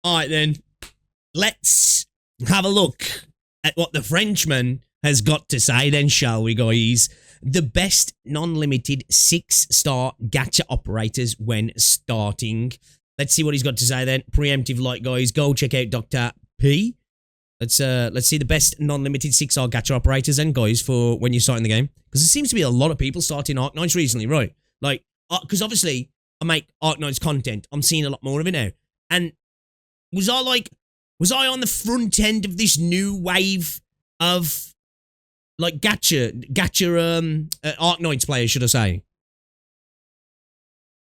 All right, then. Let's have a look at what the Frenchman has got to say then, shall we, guys? The best non-limited 6-star gacha operators when starting. Let's see what he's got to say then. Preemptive light, guys. Go check out Dr. P. Let's see the best non-limited 6-star gacha operators then, guys, for when you're starting the game. Because there seems to be a lot of people starting Arknights recently, right? Like, because obviously I make Arknights content. I'm seeing a lot more of it now. And was I on the front end of this new wave of, like, gacha Arknights players, should I say?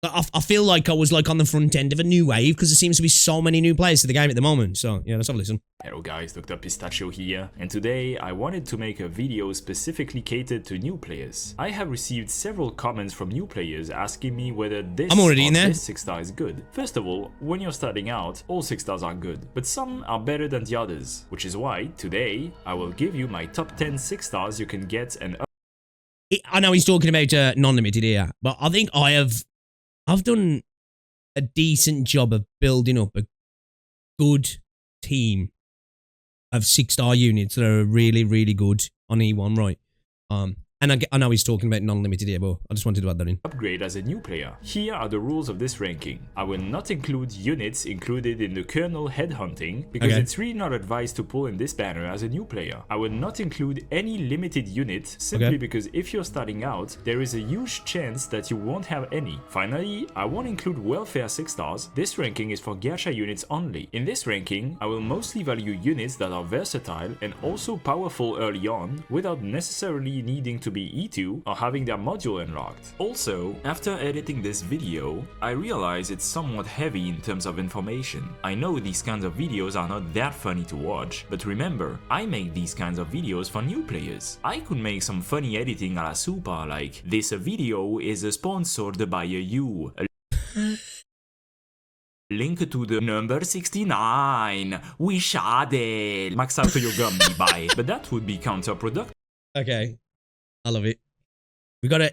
I feel like I was, like, on the front end of a new wave, because there seems to be so many new players to the game at the moment. So, yeah, let's have a listen. Hello guys, Dr. Pistachio here, and today I wanted to make a video specifically catered to new players. I have received several comments from new players asking me whether this or this 6-star is good. First of all, when you're starting out, all 6-stars are good, but some are better than the others, which is why today I will give you my top 10 6-stars you can get and I know he's talking about non-limited here, but I think I've done a decent job of building up a good team of 6-star units that are really, really good on E1, right? And I know he's talking about non-limited here, but I just wanted to add that in. Upgrade as a new player. Here are the rules of this ranking. I will not include units included in the kernel headhunting, because it's really not advised to pull in this banner as a new player. I will not include any limited unit, simply because if you're starting out, there is a huge chance that you won't have any. Finally, I won't include welfare 6-stars. This ranking is for gacha units only. In this ranking, I will mostly value units that are versatile and also powerful early on, without necessarily needing to be E2 or having their module unlocked. Also, after editing this video, I realize it's somewhat heavy in terms of information. I know these kinds of videos are not that funny to watch, but remember, I make these kinds of videos for new players. I could make some funny editing a la super, like, this video is sponsored by you. Link to the number 69. We shot it. Max out your gummy, bye. But that would be counterproductive. Okay. I love it. We gotta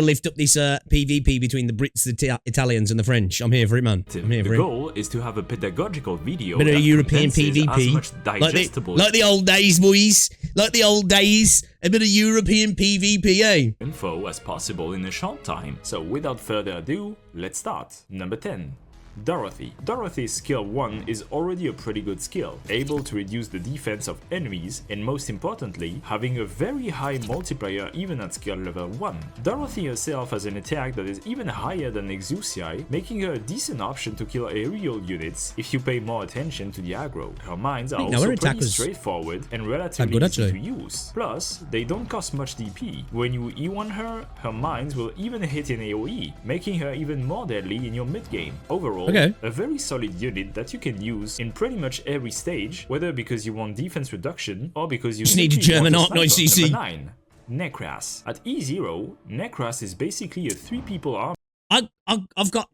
lift up this PvP between the Brits, the Italians, and the French. I'm here for it, man. I'm here for it. The goal is to have a pedagogical video. Bit of European PvP, as much digestible like the old days, boys. Like the old days. A bit of European PvP, eh? Info as possible in a short time. So without further ado, let's start. Number 10. Dorothy. Dorothy's skill 1 is already a pretty good skill, able to reduce the defense of enemies and most importantly, having a very high multiplier even at skill level 1. Dorothy herself has an attack that is even higher than Exusiai, making her a decent option to kill aerial units if you pay more attention to the aggro. Her mines are also pretty straightforward and relatively easy to use. Plus, they don't cost much DP. When you E1 her, her mines will even hit in AoE, making her even more deadly in your mid-game. Overall, a very solid unit that you can use in pretty much every stage, whether because you want defense reduction or because you just need a German Arknights CC. Number 9. Necrosis. At E0, Necrosis is basically a 3-people army. I've got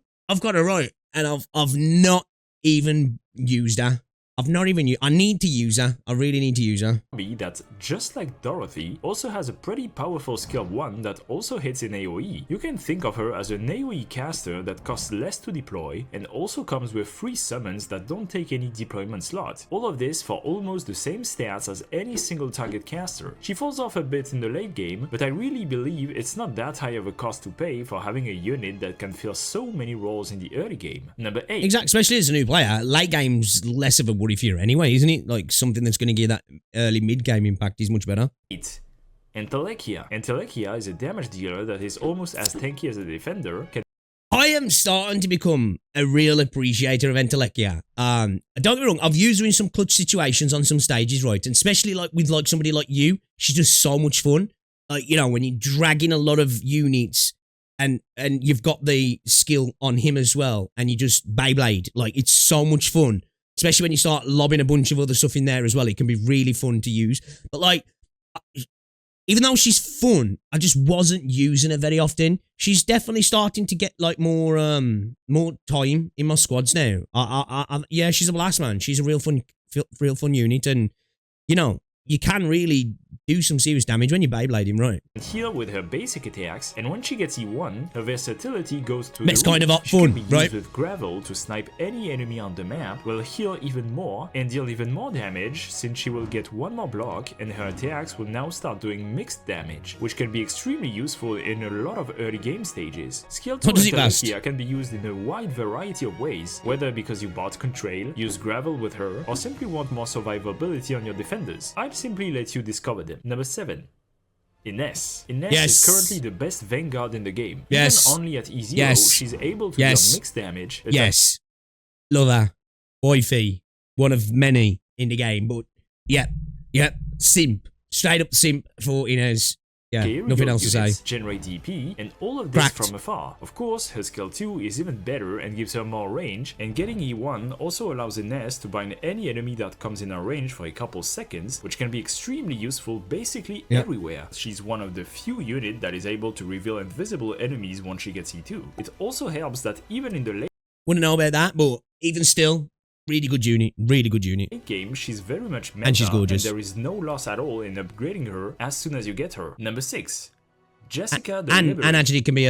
her right, and I've not even used her. I've not even used. I need to use her. I really need to use her. That, just like Dorothy, also has a pretty powerful skill 1 that also hits in AoE. You can think of her as an AoE caster that costs less to deploy and also comes with free summons that don't take any deployment slot. All of this for almost the same stats as any single target caster. She falls off a bit in the late game, but I really believe it's not that high of a cost to pay for having a unit that can fill so many roles in the early game. Number 8. Exactly, especially as a new player. Late game's less of a worry for you anyway, isn't it? Like something that's going to give that early mid-game impact is much better. 8. Antilkia. Antilkia is a damage dealer that is almost as tanky as a defender. I am starting to become a real appreciator of Antilkia. Don't get me wrong, I've used her in some clutch situations on some stages, right? And especially like with like somebody like you, she's just so much fun. Like, you know, when you're dragging a lot of units and you've got the skill on him as well, and you just Beyblade, like it's so much fun. Especially when you start lobbing a bunch of other stuff in there as well. It can be really fun to use. But like, even though she's fun, I just wasn't using her very often. She's definitely starting to get like more time in my squads now. Yeah, she's a blast, man. She's a real fun unit, and you know, you can really do some serious damage when you Beyblade him, right? Heal with her basic attacks, and when she gets E1, her versatility goes to Best the kind roof. of She fun, can be used right? with gravel to snipe any enemy on the map, will heal even more, and deal even more damage since she will get one more block, and her attacks will now start doing mixed damage, which can be extremely useful in a lot of early game stages. Skill 2 What does it last? Antilkia can be used in a wide variety of ways, whether because you bought Contrail, use gravel with her, or simply want more survivability on your defenders. I'd simply let you discover them. Number 7. Ines. Ines Yes. is currently the best Vanguard in the game. Yes. Even only at E0, Yes. she's able to Yes. deal mixed damage. Yes. Love her. Wifey. One of many in the game, but yep. Simp. Straight up simp for Ines. Yeah, nothing else to say. Generate DP, and all of this Cracked. from afar. Of course, her skill 2 is even better and gives her more range, and getting E1 also allows Ines to bind any enemy that comes in her range for a couple seconds, which can be extremely useful basically everywhere. She's one of the few units that is able to reveal invisible enemies once she gets E2. It also helps that even in the late Wouldn't know about that, but even still, really good unit. Really good unit. game, she's very much meta, And she's gorgeous. and there is no loss at all in upgrading her as soon as you get her. Number 6. Jessica the And Liberator. actually, it can be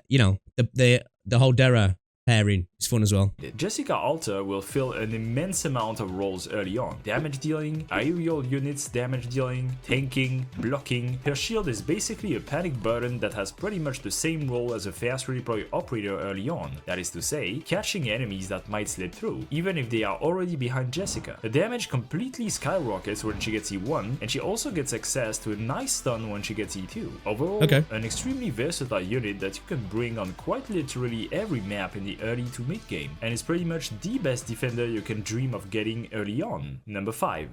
you know, the whole Dera pairing is fun as well. Jessica Alter will fill an immense amount of roles early on. Damage dealing, aerial units damage dealing, tanking, blocking. Her shield is basically a panic button that has pretty much the same role as a fast redeploy operator early on. That is to say, catching enemies that might slip through, even if they are already behind Jessica. The damage completely skyrockets when she gets E1, and she also gets access to a nice stun when she gets E2. Overall, an extremely versatile unit that you can bring on quite literally every map in the early to mid game, and is pretty much the best defender you can dream of getting early on. Number 5.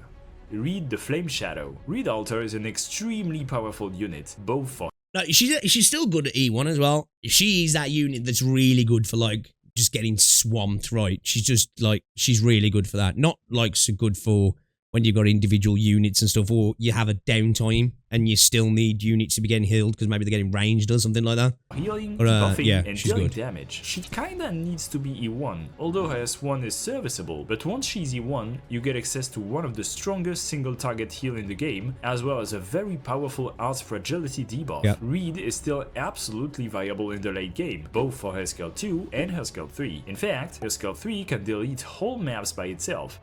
Reed the Flame Shadow. Reed Alter is an extremely powerful unit, both for No, she's still good at E1 as well. She's that unit that's really good for like just getting swamped, right? She's just like she's really good for that. Not like so good for when you've got individual units and stuff, or you have a downtime and you still need units to be getting healed because maybe they're getting ranged or something like that. healing, But, buffing, yeah, and she's dealing good. damage. She kinda needs to be E1, although her S1 is serviceable, but once she's E1, you get access to one of the strongest single target heal in the game, as well as a very powerful Art Fragility debuff. Yep. Reed is still absolutely viable in the late game, both for her skill 2 and her skill 3. In fact, her skill 3 can delete whole maps by itself,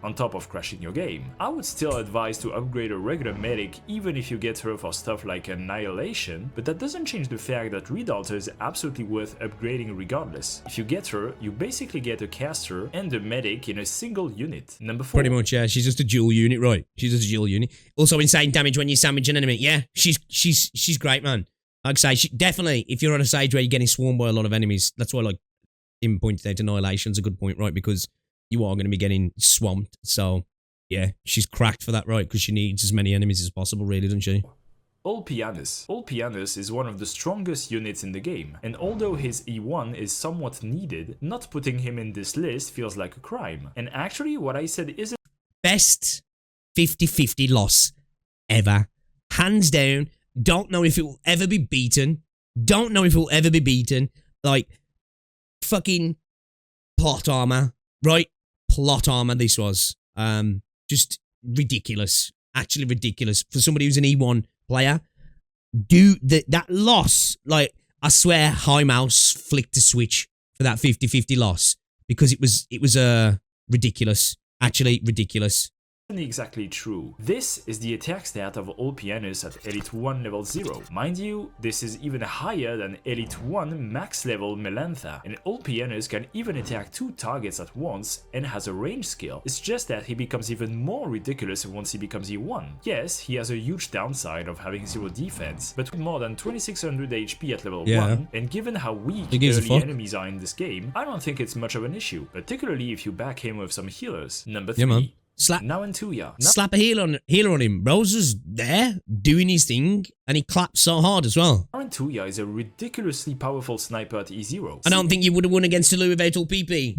on top of crashing your game. I would still advise to upgrade a regular medic even if you get her for stuff like Annihilation, but that doesn't change the fact that Reed Alter is absolutely worth upgrading regardless. If you get her, you basically get a caster and a medic in a single unit. Number 4. Pretty much, yeah. She's just a dual unit, right? She's just a dual unit. Also insane damage when you sandwich an enemy. Yeah, she's great, man. Like I say, she, definitely, if you're on a stage where you're getting swarmed by a lot of enemies, that's why, like, him pointed out Annihilation's a good point, right? Because you are going to be getting swamped. So, yeah, she's cracked for that, right? Because she needs as many enemies as possible, really, doesn't she? Pianis. Pianis is one of the strongest units in the game, and although his E1 is somewhat needed, not putting him in this list feels like a crime. And actually, what I said isn't Best 50-50 loss ever. Hands down. Don't know if it will ever be beaten. Don't know if it will ever be beaten. Like, fucking plot armor, right? Plot armor this was. Just ridiculous. Actually ridiculous. For somebody who's an E1 player, that loss, like, I swear High Mouse flicked a switch for that 50-50 loss because it was ridiculous. Actually ridiculous. exactly true. This is the attack stat of all Pianis at Elite 1 level 0. Mind you, this is even higher than Elite 1 max level Melantha, and all Pianis can even attack 2 targets at once and has a range skill. It's just that he becomes even more ridiculous once he becomes E1. Yes, he has a huge downside of having 0 defense, but with more than 2600 HP at level 1, and given how weak early enemies are in this game, I don't think it's much of an issue, particularly if you back him with some healers. Number 3. Narinuya. Slap a healer on him. Rose was there doing his thing and he clapped so hard as well. Narinuya is a ridiculously powerful sniper at E0. I don't think you would have won against Tulu without all PP.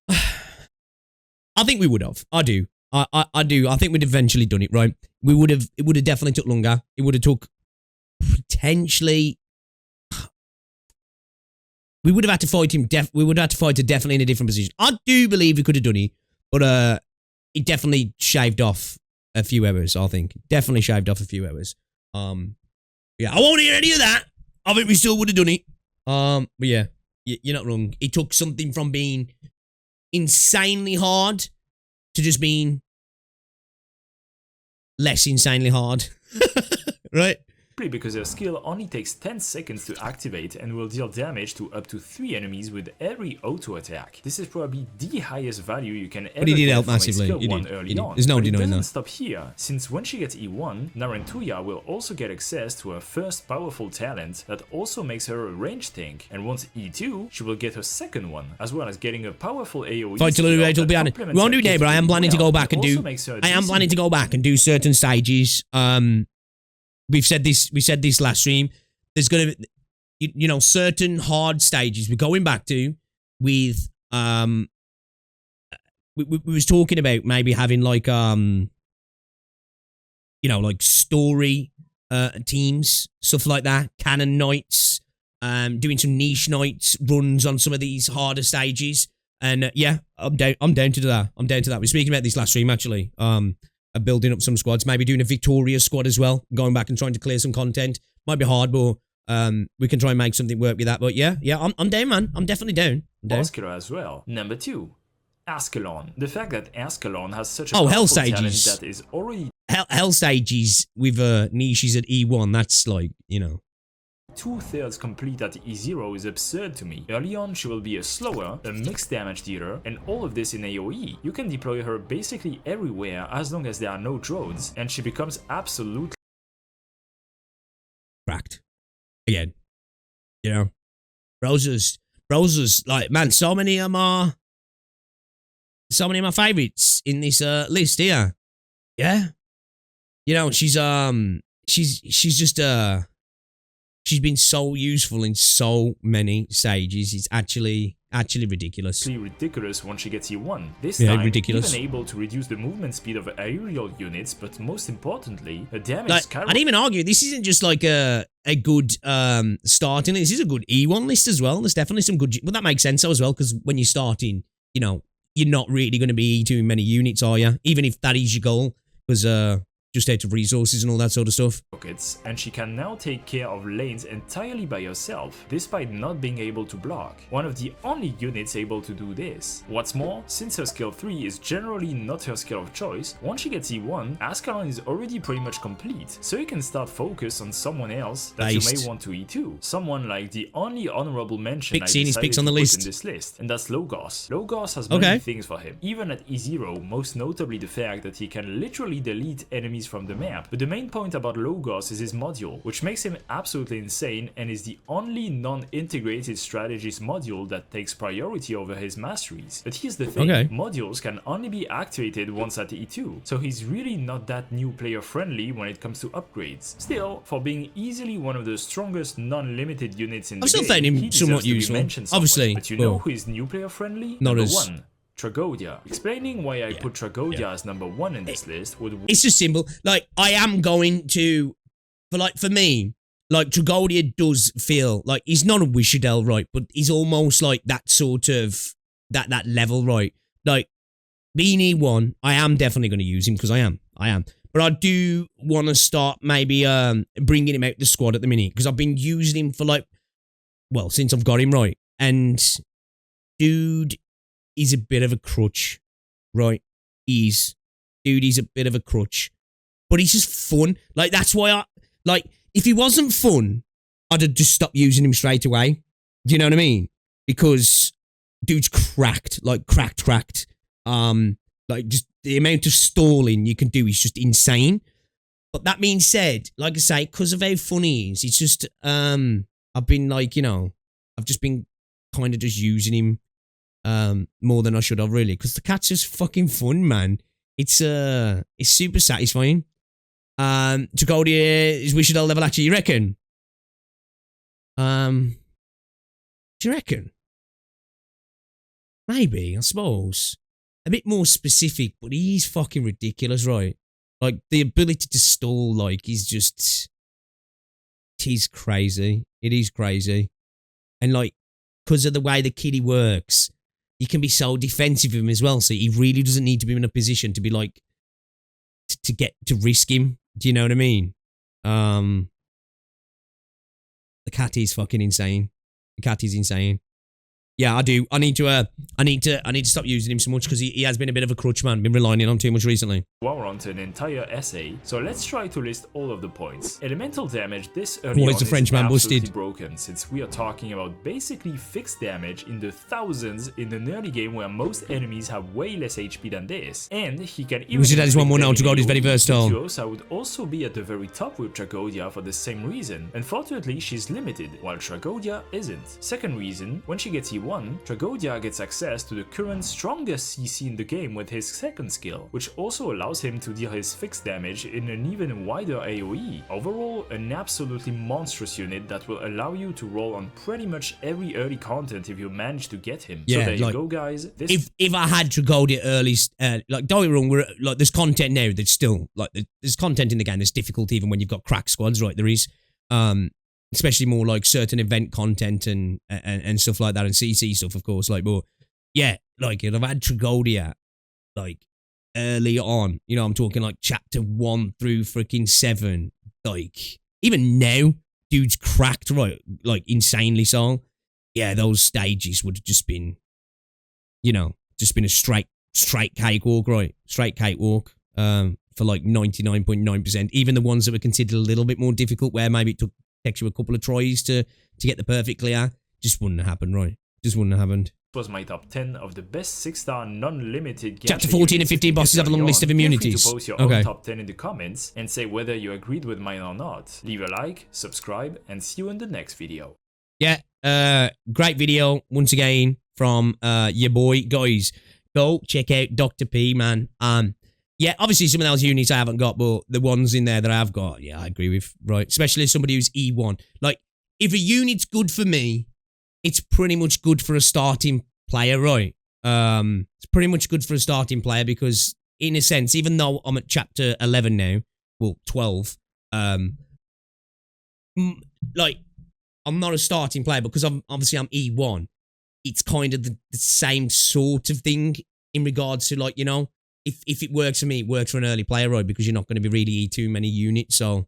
I think we would have. I do. I do. I think we'd eventually done it, right? It would have definitely took longer. It would have took potentially. We would have had to fight him. We would have had to fight it definitely in a different position. I do believe we could have done it, but it definitely shaved off a few hours, I think. Definitely shaved off a few hours. Yeah, I won't hear any of that. I think we still would have done it. But yeah, you're not wrong. It took something from being insanely hard to just being less insanely hard. Right? Because her skill only takes 10 seconds to activate and will deal damage to up to 3 enemies with every auto attack. This is probably the highest value you can ever get help from massively. a skill 1 early on. There's no but it denying doesn't that. stop here, since when she gets E1, Narinuya will also get access to her first powerful talent that also makes her a range tank, and once E2, she will get her second one, as well as getting a piwerful AoE Fight till Pianis. We won't do it, but I am planning to go back and do. I am planning to go back and do certain stages. We said this last stream. There's gonna be, you know, certain hard stages we're going back to with we was talking about maybe having like you know, like story teams, stuff like that, canon nights, doing some niche nights runs on some of these harder stages. And yeah, I'm down to do that. I'm down to that. We're speaking about this last stream actually. Building up some squads, maybe doing a Victoria squad as well, going back and trying to clear some content. Might be hard, but we can try and make something work with that. But yeah, I'm down, man. I'm definitely down. Oscar as well. Number 2, Ascalon. The fact that Ascalon has such a hell powerful stages talent that is already hell stages with niches at E1. That's like, you know, 2/3 complete at E0 is absurd to me. Early on, she will be a slower, a mixed damage dealer, and all of this in AoE. You can deploy her basically everywhere as long as there are no drones, and she becomes absolutely cracked. Again, you know, browsers, like, man, so many of my favorites in this list here. Yeah, you know, she's just she's been so useful in so many stages. It's actually ridiculous. ridiculous once she gets E1. This Yeah, time, ridiculous. even able to reduce the movement speed of aerial units, but most importantly, her damage Like, skyrockets. I'd even argue this isn't just like a good starting list. This is a good E1 list as well. There's definitely some good. Well, that makes sense though as well, because when you're starting, you know, you're not really going to be E2 in many units, are you? Even if that is your goal, because just out of resources and all that sort of stuff. And she can now take care of lanes entirely by herself, despite not being able to block. One of the only units able to do this. What's more, since her skill 3 is generally not her skill of choice, once she gets E1, Ascalon is already pretty much complete, so you can start focus on someone else that you may want to E2. Someone like the only honorable mention I decided to put in this list, and that's Logos. Logos has many things for him, even at E0, most notably the fact that he can literally delete enemies from the map. But the main point about Logos is his module, which makes him absolutely insane and is the only non-integrated strategist module that takes priority over his masteries. But here's the thing, modules can only be activated once at E2, so he's really not that new player friendly when it comes to upgrades. Still, for being easily one of the strongest non-limited units in the game, find him somewhat useful, obviously. But you know who is new player friendly? Number 1. Tradia. Explaining why I put Tradia as number 1 in this list would... It's just simple. Like, I am going to... For me, like, Tradia does feel like he's not a Wishadel, right? But he's almost like that sort of... That level, right? Like, being E1, I am definitely going to use him because I am. But I do want to start maybe bringing him out the squad at the minute because I've been using him for like... Well, since I've got him, right? And... Dude... He's a bit of a crutch, right? He's a bit of a crutch. But he's just fun. Like, that's why if he wasn't fun, I'd have just stopped using him straight away. Do you know what I mean? Because dude's cracked. Like, cracked. Like, just the amount of stalling you can do is just insane. But that being said, like I say, because of how fun he is, it's just, I've been like, you know, I've just been kind of just using him more than I should have, really, because the cat's just fucking fun, man. It's super satisfying. To go to is Wishadel level actually, you reckon? Do you reckon? Maybe, I suppose. A bit more specific, but he's fucking ridiculous, right? Like, the ability to stall, like, he's crazy. It is crazy. And, like, because of the way the kitty works, you can be so defensive of him as well, so he really doesn't need to be in a position to be, like, to risk him. Do you know what I mean? The cat is fucking insane. The cat is insane. Yeah, I do. I need to stop using him so much because he has been a bit of a crutch, man. Been relying on too much recently. Well, we're on to an entire essay, so let's try to list all of the points. Elemental damage this early on the Frenchman is absolutely busted? broken, since we are talking about basically fixed damage in the thousands in an early game where most enemies have way less HP than this. And he can even that is one more now to go, he's very versatile. Virtuosa would also be at the very top with Tradia for the same reason. Unfortunately, she's limited, while Tradia isn't. Second reason, when she gets E1, Tradia gets access to the current strongest CC in the game with his second skill, which also allows him to deal his fixed damage in an even wider AoE. Overall, an absolutely monstrous unit that will allow you to roll on pretty much every early content if you manage to get him. Yeah, so there you go, guys. If I had Tradia early, like don't get me wrong, there's content now that's still like there's content in the game that's difficult even when you've got crack squads, right? There is, especially more like certain event content and stuff like that, and CC stuff, of course. Like, but yeah, like if I've had Tradia like early on, you know, I'm talking like chapter 1 through freaking 7. Like even now, dude's cracked, right? Like insanely so. Yeah, those stages would have just been, you know, just been a straight cakewalk, right? Straight cakewalk. For like 99.9%. Even the ones that were considered a little bit more difficult, where maybe it takes you a couple of tries to get the perfect clear, just wouldn't have happened, right? Just wouldn't have happened. Was my top 10 of the best 6-star non-limited gacha. Chapter 14 and 15 bosses have a long list of immunities. Feel free to post your own top 10 in the comments and say whether you agreed with mine or not. Leave a like, subscribe, and see you in the next video. Yeah, great video once again from your boy, guys. Go check out Dr. P, man. Yeah, obviously some of those units I haven't got, but the ones in there that I've got, yeah, I agree with, right? Especially somebody who's E1. Like, if a unit's good for me, it's pretty much good for a starting player, right? It's pretty much good for a starting player because, in a sense, even though I'm at chapter 11 now, well, 12, like, I'm not a starting player because I'm E1. It's kind of the same sort of thing in regards to, like, you know, if it works for me, it works for an early player, right? Because you're not going to be really too many units. So,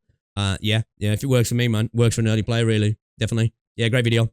yeah, if it works for me, man, works for an early player, really. Definitely. Yeah, great video.